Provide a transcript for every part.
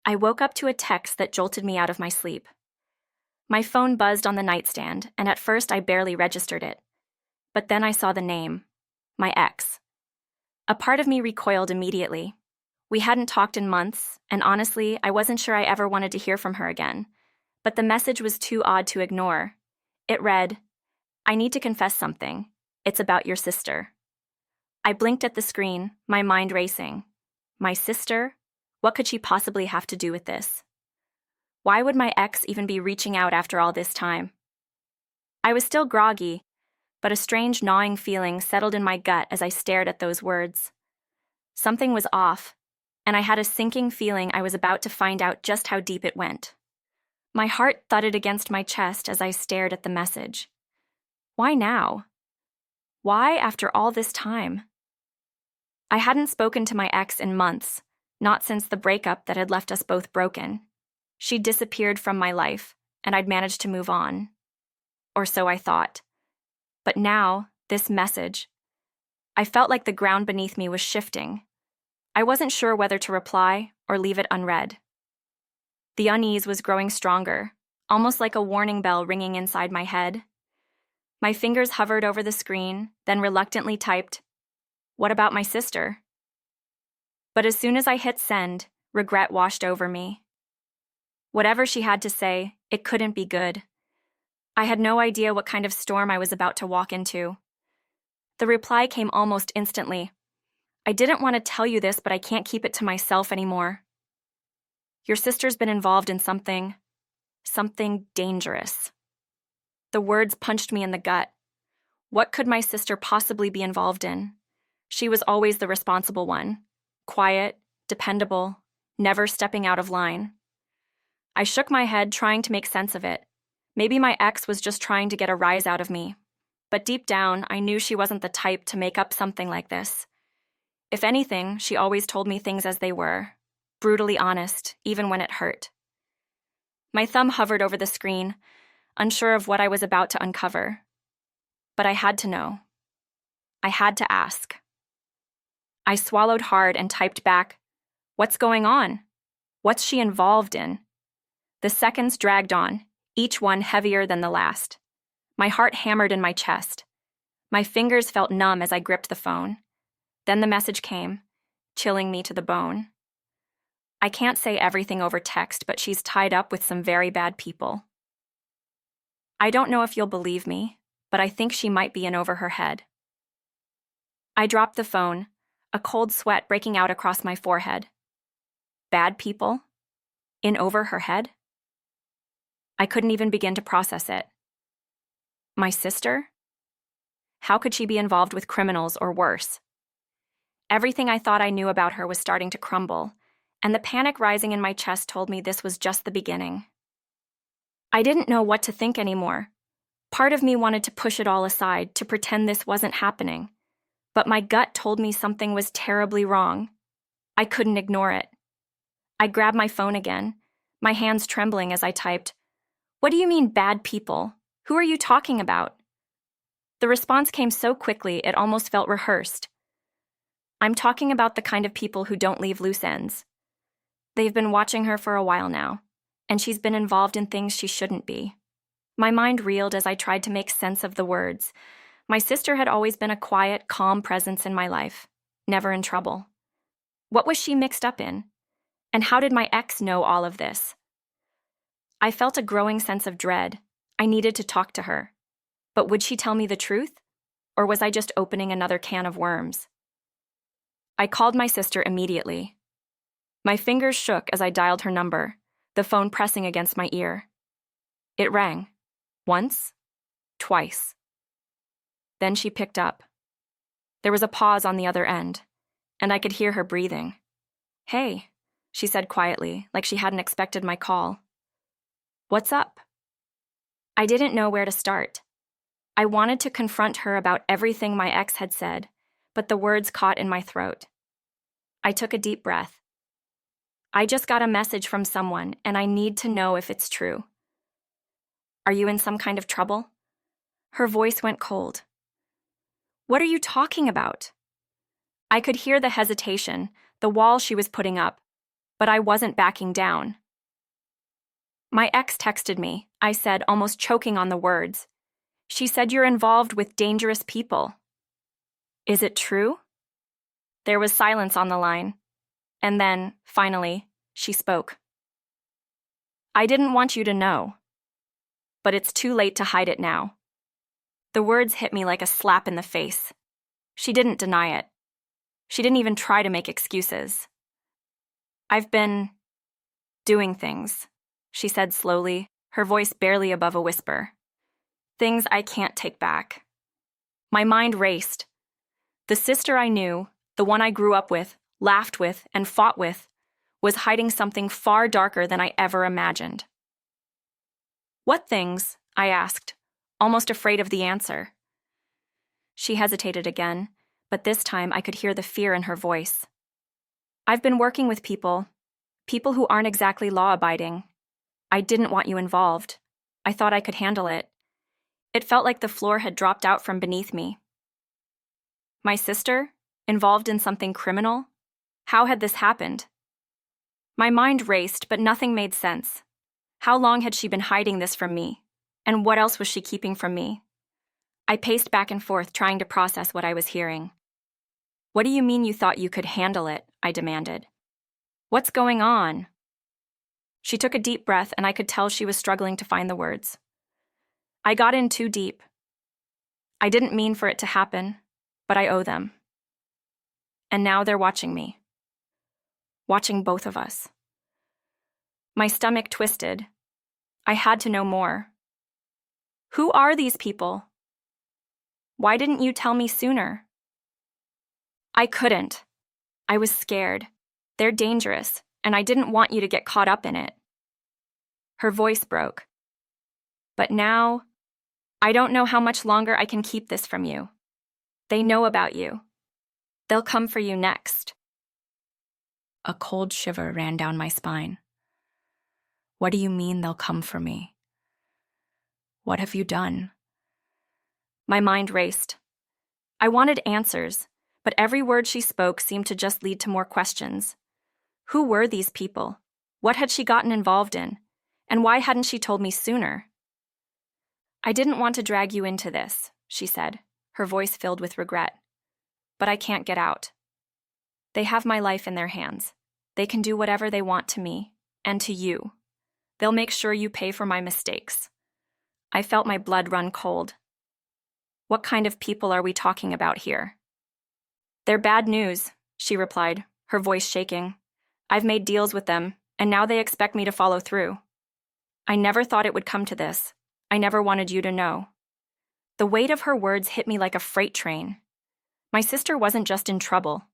I woke up to a text that jolted me out of my sleep. My phone buzzed on the nightstand, and at first I barely registered it. But then I saw the name, my ex. A part of me recoiled immediately. We hadn't talked in months, and honestly, I wasn't sure I ever wanted to hear from her again. But the message was too odd to ignore. It read, "I need to confess something. It's about your sister." I blinked at the screen, my mind racing. My sister? What could she possibly have to do with this? Why would my ex even be reaching out after all this time? I was still groggy, but a strange gnawing feeling settled in my gut as I stared at those words. Something was off, and I had a sinking feeling I was about to find out just how deep it went. My heart thudded against my chest as I stared at the message. Why now? Why after all this time? I hadn't spoken to my ex in months, not since the breakup that had left us both broken. She'd disappeared from my life, and I'd managed to move on. Or so I thought. But now, this message. I felt like the ground beneath me was shifting. I wasn't sure whether to reply or leave it unread. The unease was growing stronger, almost like a warning bell ringing inside my head. My fingers hovered over the screen, then reluctantly typed, "What about my sister?" But as soon as I hit send, regret washed over me. Whatever she had to say, it couldn't be good. I had no idea what kind of storm I was about to walk into. The reply came almost instantly. "I didn't want to tell you this, but I can't keep it to myself anymore. Your sister's been involved in something dangerous." The words punched me in the gut. What could my sister possibly be involved in? She was always the responsible one. Quiet, dependable, never stepping out of line. I shook my head, trying to make sense of it. Maybe my ex was just trying to get a rise out of me. But deep down, I knew she wasn't the type to make up something like this. If anything, she always told me things as they were, brutally honest, even when it hurt. My thumb hovered over the screen, unsure of what I was about to uncover. But I had to know. I had to ask. I swallowed hard and typed back, "What's going on? What's she involved in?" The seconds dragged on, each one heavier than the last. My heart hammered in my chest. My fingers felt numb as I gripped the phone. Then the message came, chilling me to the bone. "I can't say everything over text, but she's tied up with some very bad people. I don't know if you'll believe me, but I think she might be in over her head." I dropped the phone, a cold sweat breaking out across my forehead. Bad people? In over her head? I couldn't even begin to process it. My sister? How could she be involved with criminals or worse? Everything I thought I knew about her was starting to crumble, and the panic rising in my chest told me this was just the beginning. I didn't know what to think anymore. Part of me wanted to push it all aside, to pretend this wasn't happening. But my gut told me something was terribly wrong. I couldn't ignore it. I grabbed my phone again, my hands trembling as I typed, "What do you mean, bad people? Who are you talking about?" The response came so quickly it almost felt rehearsed. "I'm talking about the kind of people who don't leave loose ends. They've been watching her for a while now, and she's been involved in things she shouldn't be." My mind reeled as I tried to make sense of the words. My sister had always been a quiet, calm presence in my life, never in trouble. What was she mixed up in? And how did my ex know all of this? I felt a growing sense of dread. I needed to talk to her. But would she tell me the truth? Or was I just opening another can of worms? I called my sister immediately. My fingers shook as I dialed her number, the phone pressing against my ear. It rang. Once, twice. Then she picked up. There was a pause on the other end, and I could hear her breathing. "Hey," she said quietly, like she hadn't expected my call. "What's up?" I didn't know where to start. I wanted to confront her about everything my ex had said, but the words caught in my throat. I took a deep breath. "I just got a message from someone, and I need to know if it's true." "Are you in some kind of trouble?" Her voice went cold. "What are you talking about?" I could hear the hesitation, the wall she was putting up, but I wasn't backing down. My ex texted me, I said, almost choking on the words. She said you're involved with dangerous people. Is it true? There was silence on the line. And then, finally, she spoke. I didn't want you to know. But it's too late to hide it now. The words hit me like a slap in the face. She didn't deny it. She didn't even try to make excuses. I've been doing things, she said slowly, her voice barely above a whisper. Things I can't take back. My mind raced. The sister I knew, the one I grew up with, laughed with, and fought with, was hiding something far darker than I ever imagined. What things? I asked, almost afraid of the answer. She hesitated again, but this time I could hear the fear in her voice. I've been working with people who aren't exactly law-abiding. I didn't want you involved. I thought I could handle it. It felt like the floor had dropped out from beneath me. My sister? Involved in something criminal? How had this happened? My mind raced, but nothing made sense. How long had she been hiding this from me? And what else was she keeping from me? I paced back and forth, trying to process what I was hearing. What do you mean you thought you could handle it? I demanded. What's going on? She took a deep breath, and I could tell she was struggling to find the words. I got in too deep. I didn't mean for it to happen, but I owe them. And now they're watching me. Watching both of us. My stomach twisted. I had to know more. Who are these people? Why didn't you tell me sooner? I couldn't. I was scared. They're dangerous, and I didn't want you to get caught up in it. Her voice broke. But now, I don't know how much longer I can keep this from you. They know about you. They'll come for you next. A cold shiver ran down my spine. What do you mean they'll come for me? What have you done? My mind raced. I wanted answers, but every word she spoke seemed to just lead to more questions. Who were these people? What had she gotten involved in? And why hadn't she told me sooner? I didn't want to drag you into this, she said, her voice filled with regret. But I can't get out. They have my life in their hands. They can do whatever they want to me, and to you. They'll make sure you pay for my mistakes. I felt my blood run cold. What kind of people are we talking about here? They're bad news, she replied, her voice shaking. I've made deals with them, and now they expect me to follow through. I never thought it would come to this. I never wanted you to know. The weight of her words hit me like a freight train. My sister wasn't just in trouble.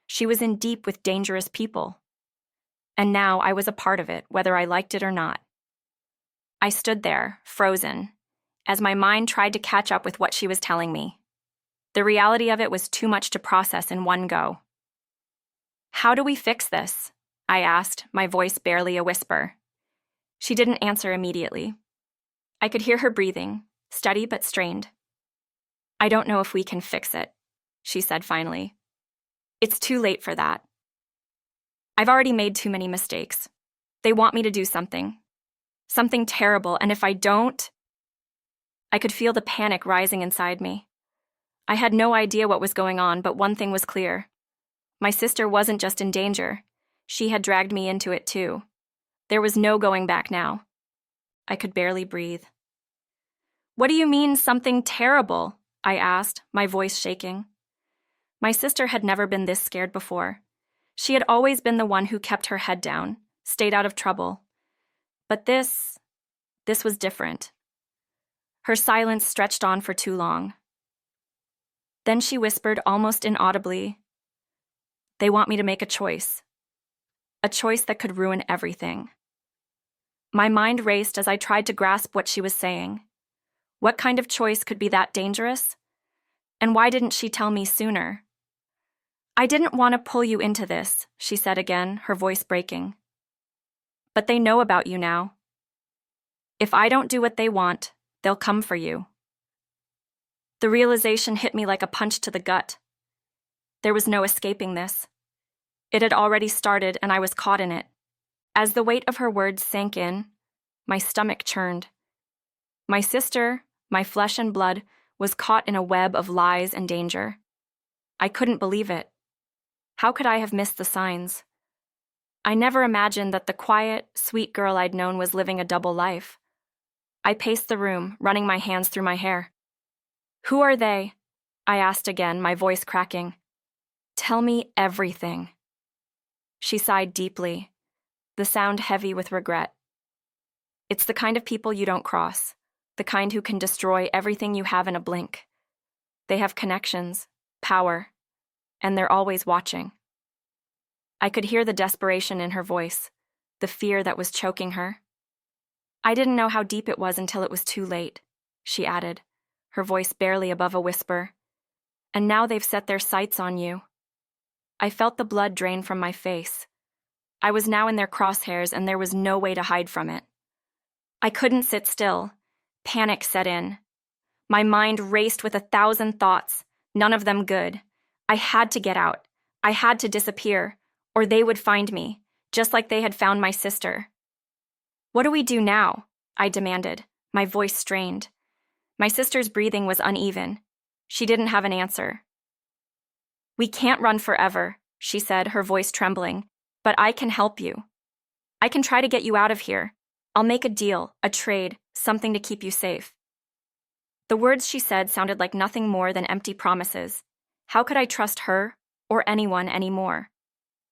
She was in deep with dangerous people. And now I was a part of it, whether I liked it or not. I stood there, frozen, as my mind tried to catch up with what she was telling me. The reality of it was too much to process in one go. How do we fix this? I asked, my voice barely a whisper. She didn't answer immediately. I could hear her breathing, steady but strained. I don't know if we can fix it, she said finally. It's too late for that. I've already made too many mistakes. They want me to do something terrible, and if I don't... I could feel the panic rising inside me. I had no idea what was going on, but one thing was clear. My sister wasn't just in danger. She had dragged me into it too. There was no going back now. I could barely breathe. What do you mean, something terrible? I asked, my voice shaking. My sister had never been this scared before. She had always been the one who kept her head down, stayed out of trouble. But this was different. Her silence stretched on for too long. Then she whispered almost inaudibly, "They want me to make a choice that could ruin everything." My mind raced as I tried to grasp what she was saying. What kind of choice could be that dangerous? And why didn't she tell me sooner? "I didn't want to pull you into this," she said again, her voice breaking. "But they know about you now. If I don't do what they want, they'll come for you." The realization hit me like a punch to the gut. There was no escaping this. It had already started, and I was caught in it, As the weight of her words sank in, my stomach churned. My sister, my flesh and blood, was caught in a web of lies and danger. I couldn't believe it. How could I have missed the signs? I never imagined that the quiet, sweet girl I'd known was living a double life. I paced the room, running my hands through my hair. "Who are they?" I asked again, my voice cracking. "Tell me everything." She sighed deeply, the sound heavy with regret. "It's the kind of people you don't cross, the kind who can destroy everything you have in a blink. They have connections, power, and they're always watching." I could hear the desperation in her voice, the fear that was choking her. "I didn't know how deep it was until it was too late," she added, her voice barely above a whisper. "And now they've set their sights on you." I felt the blood drain from my face. I was now in their crosshairs, and there was no way to hide from it. I couldn't sit still. Panic set in. My mind raced with 1,000 thoughts, none of them good. I had to get out. I had to disappear, or they would find me, just like they had found my sister. "What do we do now?" I demanded, my voice strained. My sister's breathing was uneven. She didn't have an answer. "We can't run forever," she said, her voice trembling, "but I can help you. I can try to get you out of here. I'll make a deal, a trade, something to keep you safe." The words she said sounded like nothing more than empty promises. How could I trust her, or anyone anymore?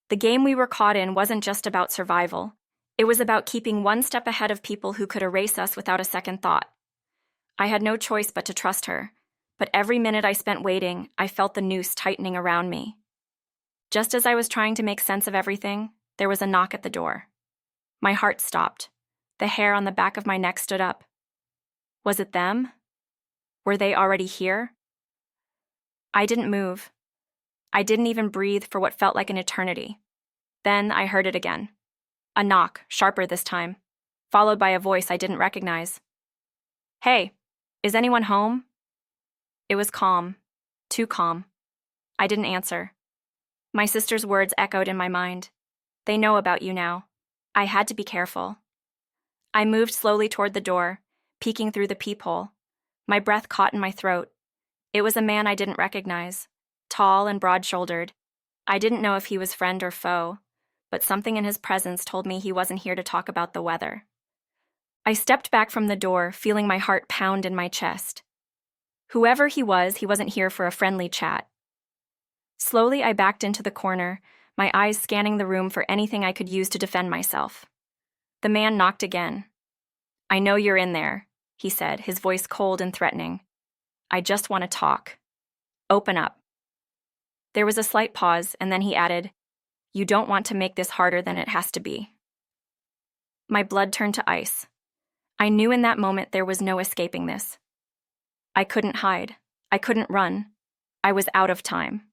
The game we were caught in wasn't just about survival. It was about keeping one step ahead of people who could erase us without a second thought. I had no choice but to trust her, but every minute I spent waiting, I felt the noose tightening around me. Just as I was trying to make sense of everything, there was a knock at the door. My heart stopped. The hair on the back of my neck stood up. Was it them? Were they already here? I didn't move. I didn't even breathe for what felt like an eternity. Then I heard it again. A knock, sharper this time, followed by a voice I didn't recognize. "Hey, is anyone home?" It was calm, too calm. I didn't answer. My sister's words echoed in my mind. "They know about you now." I had to be careful. I moved slowly toward the door, peeking through the peephole. My breath caught in my throat. It was a man I didn't recognize, tall and broad-shouldered. I didn't know if he was friend or foe, but something in his presence told me he wasn't here to talk about the weather. I stepped back from the door, feeling my heart pound in my chest. Whoever he wasn't here for a friendly chat. Slowly, I backed into the corner, my eyes scanning the room for anything I could use to defend myself. The man knocked again. "I know you're in there," he said, his voice cold and threatening. "I just want to talk. Open up." There was a slight pause, and then he added, "You don't want to make this harder than it has to be." My blood turned to ice. I knew in that moment there was no escaping this. I couldn't hide. I couldn't run. I was out of time.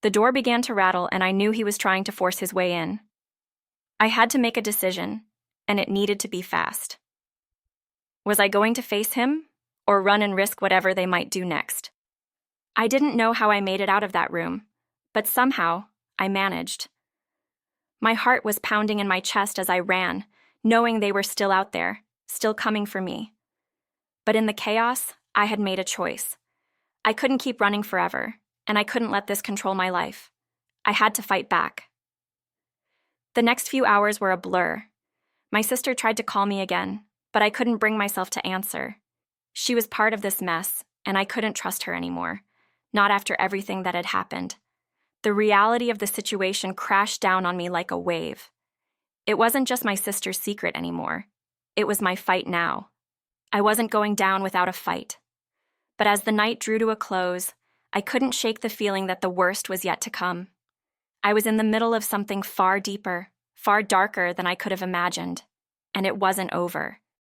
The door began to rattle, and I knew he was trying to force his way in. I had to make a decision, and it needed to be fast. Was I going to face him, or run and risk whatever they might do next? I didn't know how I made it out of that room, but somehow I managed. My heart was pounding in my chest as I ran, knowing they were still out there, still coming for me. But in the chaos, I had made a choice. I couldn't keep running forever, and I couldn't let this control my life. I had to fight back. The next few hours were a blur. My sister tried to call me again, but I couldn't bring myself to answer. She was part of this mess, and I couldn't trust her anymore, not after everything that had happened. The reality of the situation crashed down on me like a wave. It wasn't just my sister's secret anymore. It was my fight now. I wasn't going down without a fight. But as the night drew to a close, I couldn't shake the feeling that the worst was yet to come. I was in the middle of something far deeper, far darker than I could have imagined, and it wasn't over.